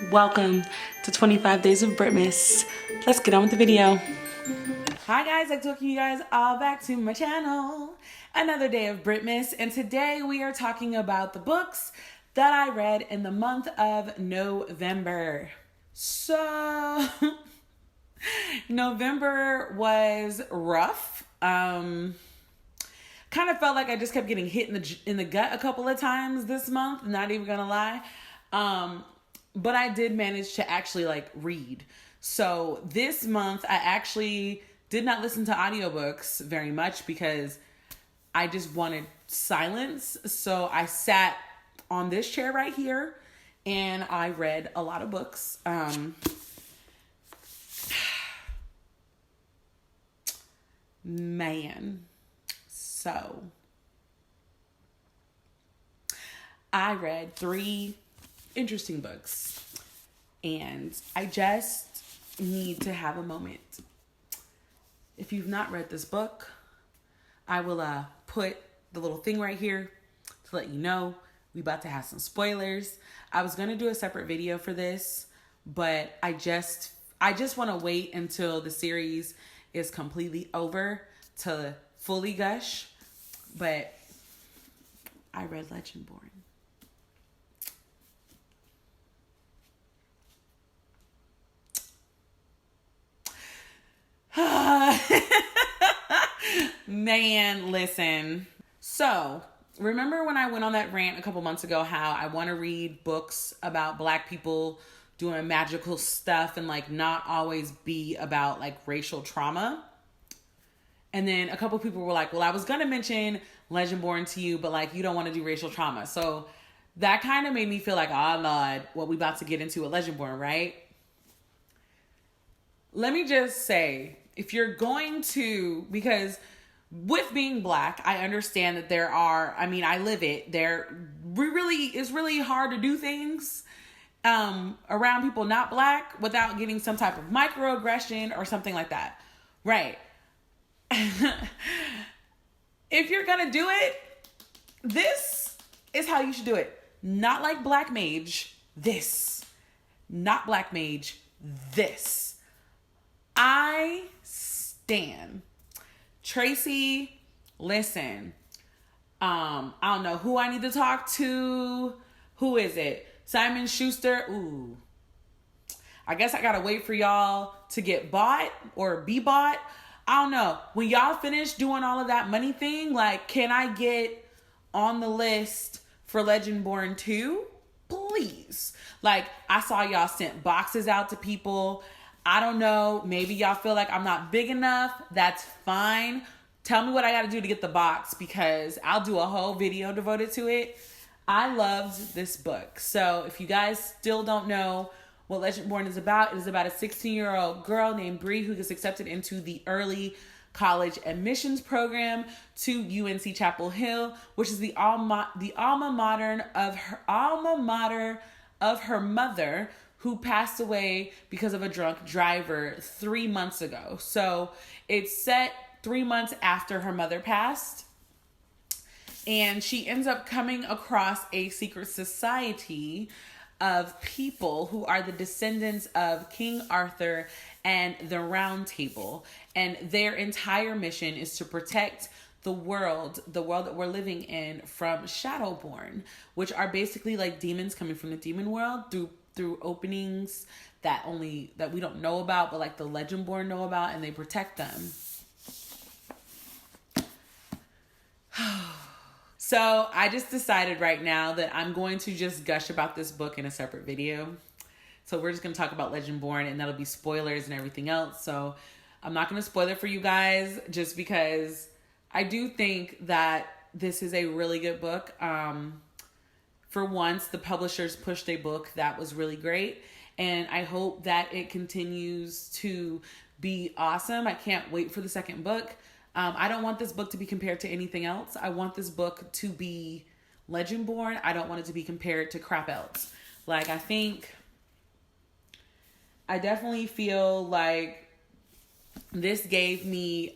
Welcome to 25 Days of Britmas. Let's get on with the video. Hi guys, I took you guys all back to my channel. Another day of Britmas, and today we are talking about the books that I read in the month of November. So, November was rough. Kind of felt like I just kept getting hit in the gut a couple of times this month, not even gonna lie. But I did manage to actually read. So this month I actually did not listen to audiobooks very much because I just wanted silence. So I sat on this chair right here and I read a lot of books. Man. So I read 3 interesting books and I just need to have a moment. If you've not read this book, I will put the little thing right here to let you know we about to have some spoilers. I was going to do a separate video for this, but I just want to wait until the series is completely over to fully gush. But I read Legendborn. Man, listen. So, remember when I went on that rant a couple months ago how I want to read books about Black people doing magical stuff and not always be about racial trauma? And then a couple people were like, well, I was going to mention Legendborn to you, but you don't want to do racial trauma. So that kind of made me feel like, oh Lord, what we about to get into with Legendborn, right? Let me just say, if you're going to, because with being Black, I understand that there are, I live it. It's really hard to do things around people not Black without getting some type of microaggression or something like that. Right. If you're going to do it, this is how you should do it. Not like Black Mage. This. Not Black Mage. This. I stand. Tracy, listen. I don't know who I need to talk to. Who is it? Simon Schuster. Ooh. I guess I gotta wait for y'all to get bought or be bought. I don't know. When y'all finish doing all of that money thing, can I get on the list for Legendborn 2? Please. I saw y'all sent boxes out to people. I don't know. Maybe y'all feel like I'm not big enough. That's fine. Tell me what I got to do to get the box because I'll do a whole video devoted to it. I loved this book. So if you guys still don't know what Legendborn is about, it is about a 16-year-old girl named Bree who gets accepted into the early college admissions program to UNC Chapel Hill, which is the alma mater of her mother, who passed away because of a drunk driver 3 months ago. So it's set 3 months after her mother passed. And she ends up coming across a secret society of people who are the descendants of King Arthur and the Round Table. And their entire mission is to protect the world that we're living in from Shadowborn, which are basically demons coming from the demon world through openings that we don't know about, but the Legendborn know about, and they protect them. So I just decided right now that I'm going to just gush about this book in a separate video. So we're just going to talk about Legendborn, and that'll be spoilers and everything else. So I'm not going to spoil it for you guys just because I do think that this is a really good book. For once, the publishers pushed a book that was really great, and I hope that it continues to be awesome. I can't wait for the second book. I don't want this book to be compared to anything else. I want this book to be Legendborn. I don't want it to be compared to crap else. I definitely feel like this gave me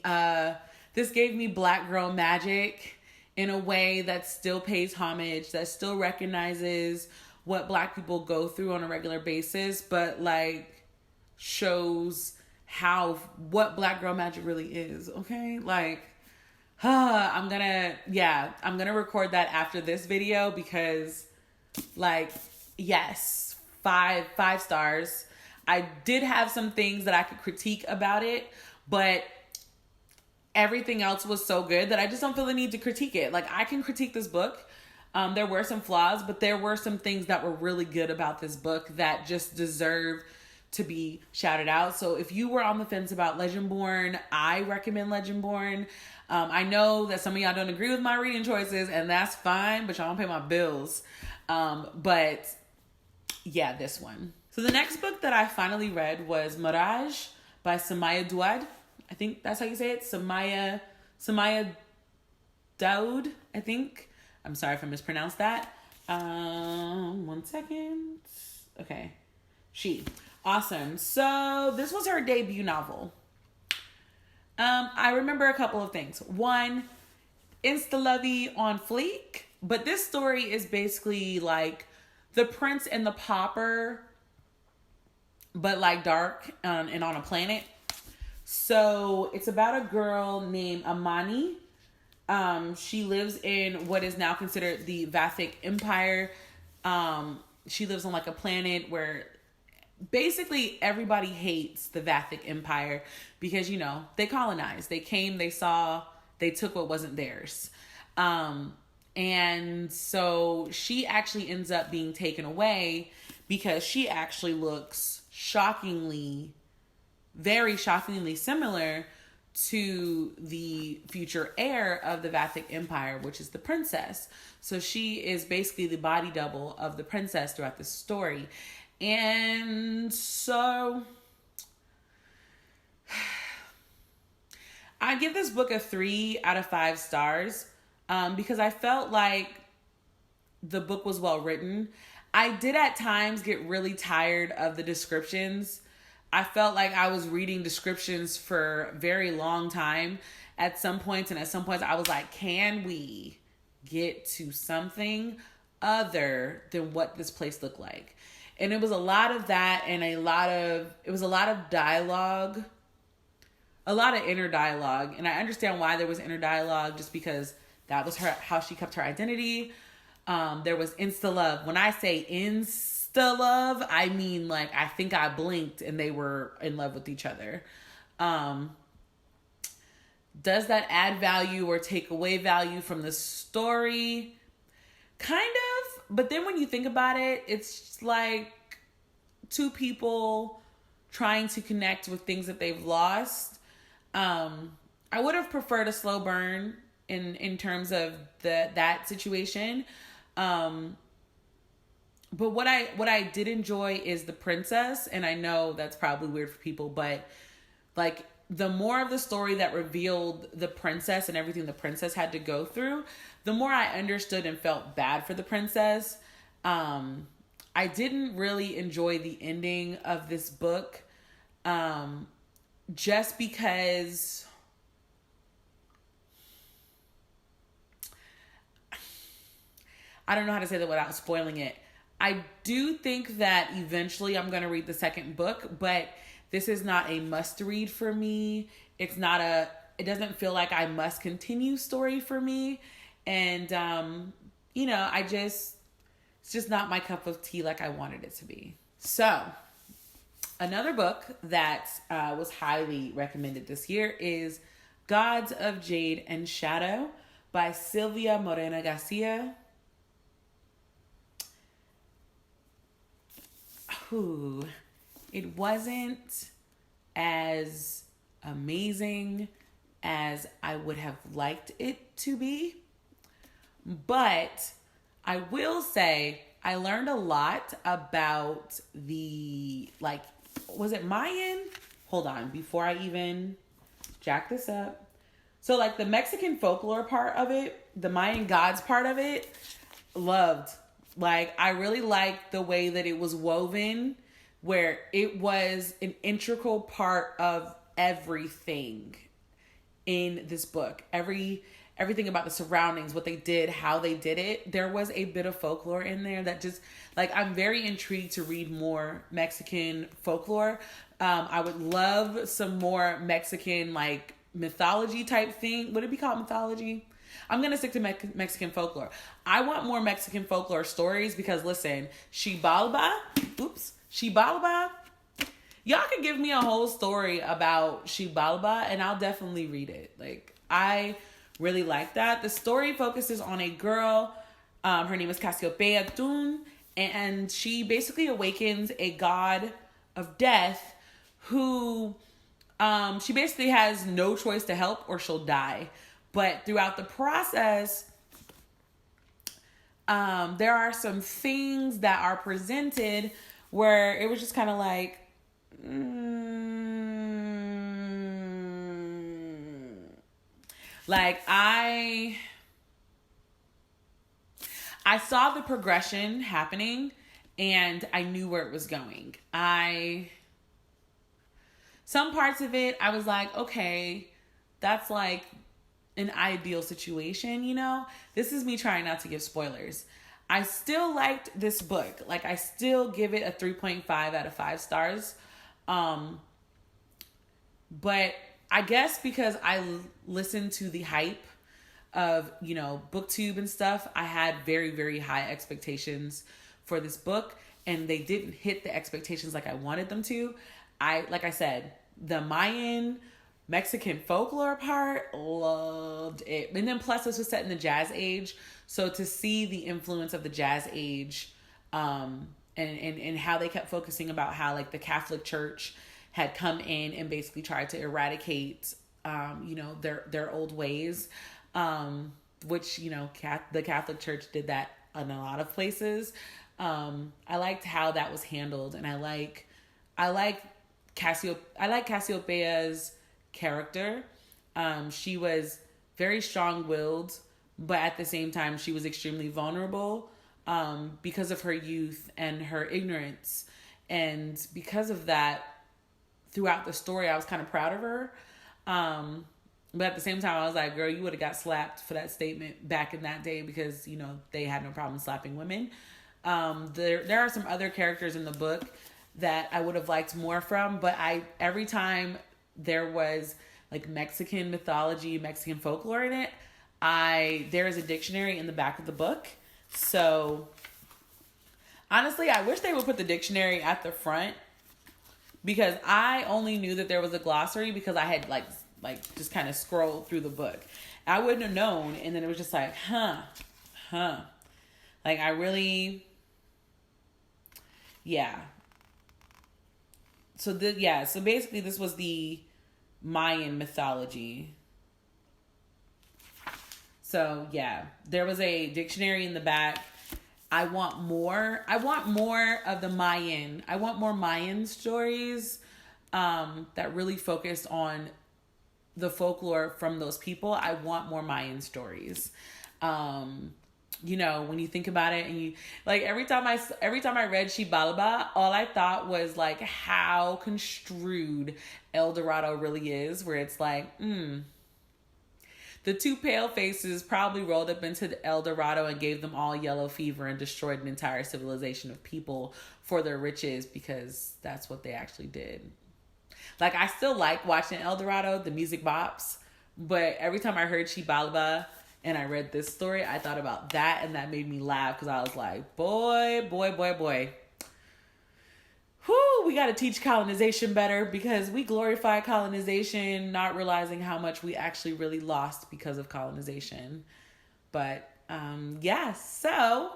Black girl magic in a way that still pays homage, that still recognizes what Black people go through on a regular basis, but like shows what Black girl magic really is. Okay, like I'm gonna record that after this video because like, yes, five stars. I did have some things that I could critique about it, but everything else was so good that I just don't feel the need to critique it. Like, I can critique this book. There were some flaws, but there were some things that were really good about this book that just deserve to be shouted out. So if you were on the fence about Legendborn, I recommend Legendborn. I know that some of y'all don't agree with my reading choices, and that's fine, but y'all don't pay my bills. But yeah, this one. So the next book that I finally read was Mirage by Samaya Duad. I think that's how you say it. Samaya Daoud, I think. I'm sorry if I mispronounced that. 1 second. Okay. She. Awesome. So this was her debut novel. I remember a couple of things. One, insta-lovey on fleek. But this story is basically like the Prince and the Pauper, but like dark and on a planet. So it's about a girl named Amani. She lives in what is now considered the Vathic Empire. She lives on like a planet where basically everybody hates the Vathic Empire because, you know, they colonized. They came, they saw, they took what wasn't theirs. And so she actually ends up being taken away because she actually looks very shockingly similar to the future heir of the Vathic Empire, which is the princess. So she is basically the body double of the princess throughout the story. And so I give this book a 3 out of 5 stars because I felt like the book was well written. I did at times get really tired of the descriptions. I felt like I was reading descriptions for a very long time at some points. And at some points I was like, can we get to something other than what this place looked like? And it was a lot of that and it was a lot of dialogue, a lot of inner dialogue. And I understand why there was inner dialogue just because that was how she kept her identity. There was insta-love. When I say insta-love, I mean like I think I blinked and they were in love with each other. Does that add value or take away value from the story? Kind of. But then when you think about it, it's just like two people trying to connect with things that they've lost. I would have preferred a slow burn in terms of that situation. But what I did enjoy is the princess, and I know that's probably weird for people, but like the more of the story that revealed the princess and everything the princess had to go through, the more I understood and felt bad for the princess. I didn't really enjoy the ending of this book, just because I don't know how to say that without spoiling it. I do think that eventually I'm going to read the second book, but this is not a must read for me. It doesn't feel like I must continue story for me. And, it's just not my cup of tea like I wanted it to be. So another book that was highly recommended this year is Gods of Jade and Shadow by Sylvia Morena Garcia. It wasn't as amazing as I would have liked it to be, but I will say I learned a lot about was it Mayan? Hold on, before I even jack this up. So like the Mexican folklore part of it, the Mayan gods part of it, loved. Like, I really liked the way that it was woven, where it was an integral part of everything in this book. Every everything about the surroundings, what they did, how they did it. There was a bit of folklore in there that just, like, I'm very intrigued to read more Mexican folklore. I would love some more Mexican, like, mythology type thing. Would it be called mythology? I'm going to stick to Mexican folklore. I want more Mexican folklore stories because, listen, Xibalba, y'all can give me a whole story about Xibalba and I'll definitely read it. Like, I really like that. The story focuses on a girl. Her name is Cassiopeia Tun, and she basically awakens a god of death who she basically has no choice to help or she'll die. But throughout the process, there are some things that are presented where it was just kind of like, like I saw the progression happening and I knew where it was going. Some parts of it, I was like, okay, that's like an ideal situation, you know? This is me trying not to give spoilers. I still liked this book. Like, I still give it a 3.5 out of 5 stars. But I guess because I listened to the hype of, you know, BookTube and stuff, I had very, very high expectations for this book, and they didn't hit the expectations like I wanted them to. Like I said, the Mayan Mexican folklore part, loved it. And then plus this was set in the Jazz Age. So to see the influence of the Jazz Age, and how they kept focusing about how, like, the Catholic Church had come in and basically tried to eradicate, you know, their old ways, which, you know, the Catholic Church did that in a lot of places. I liked how that was handled, and I like Cassiopeia's character. She was very strong-willed, but at the same time, she was extremely vulnerable because of her youth and her ignorance. And because of that, throughout the story, I was kind of proud of her. But at the same time, I was like, girl, you would have got slapped for that statement back in that day because, you know, they had no problem slapping women. There are some other characters in the book that I would have liked more from, but every time there was, like, Mexican mythology, Mexican folklore in it, there is a dictionary in the back of the book. So honestly, I wish they would put the dictionary at the front, because I only knew that there was a glossary because I had like just kind of scrolled through the book. I wouldn't have known, and then it was just like, like, I really, yeah. So basically this was the Mayan mythology. So yeah, there was a dictionary in the back. I want more of the Mayan. I want more Mayan stories that really focused on the folklore from those people. I want more Mayan stories. You know, when you think about it, and you, like, every time I read Xibalba, all I thought was, like, how construed El Dorado really is, where it's like, the two pale faces probably rolled up into the El Dorado and gave them all yellow fever and destroyed an entire civilization of people for their riches, because that's what they actually did. Like, I still like watching El Dorado, the music bops, but every time I heard Xibalba and I read this story, I thought about that, and that made me laugh, because I was like, boy. Whew, we got to teach colonization better, because we glorify colonization, not realizing how much we actually really lost because of colonization. But so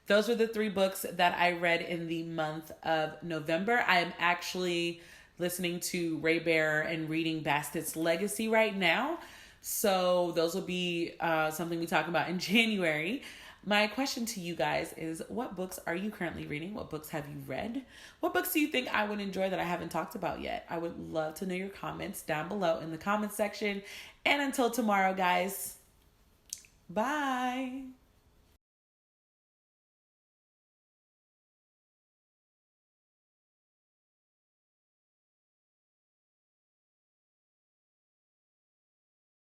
those were the 3 books that I read in the month of November. I am actually listening to Ray Bear and reading Bastet's Legacy right now. So those will be something we talk about in January. My question to you guys is, what books are you currently reading? What books have you read? What books do you think I would enjoy that I haven't talked about yet? I would love to know your comments down below in the comments section. And until tomorrow, guys, bye.